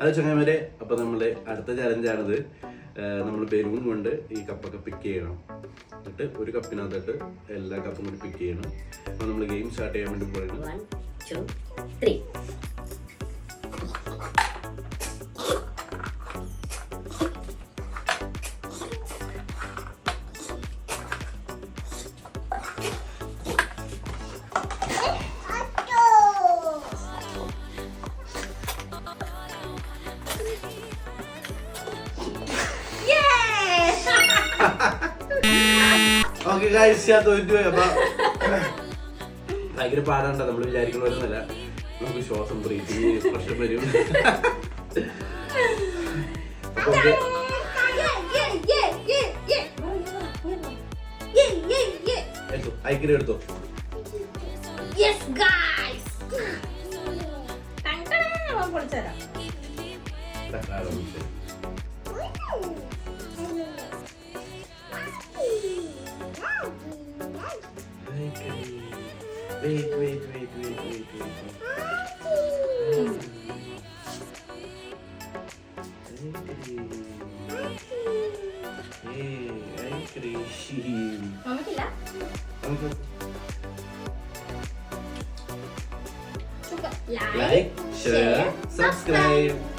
അത് ചങ്ങായിമാരെ, അപ്പോൾ നമ്മുടെ അടുത്ത ചലഞ്ചാണിത്. നമ്മൾ ബലൂൺ കൊണ്ട് ഈ കപ്പൊക്കെ പിക്ക് ചെയ്യണം. എന്നിട്ട് ഒരു കപ്പിനകത്തോട്ട് എല്ലാ കപ്പും കൂടി പിക്ക് ചെയ്യണം. അപ്പോൾ നമ്മൾ ഗെയിം സ്റ്റാർട്ട് ചെയ്യാൻ വേണ്ടി പോയത് 1, 2, 3. ഓക്കെ ഗൈസ്, ഞാൻ തോറ്റുപോയി. അപ്പൊ ഭയങ്കര പാടാണ്ട, നമ്മൾ വിചാരിക്കുന്ന പോലൊന്നുമല്ല. നമുക്ക് ശ്വാസം ബ്രീത്തിങ് പ്രശ്നം വരും. ഐക്യം എടുത്തോ. Wait. Like, share, subscribe.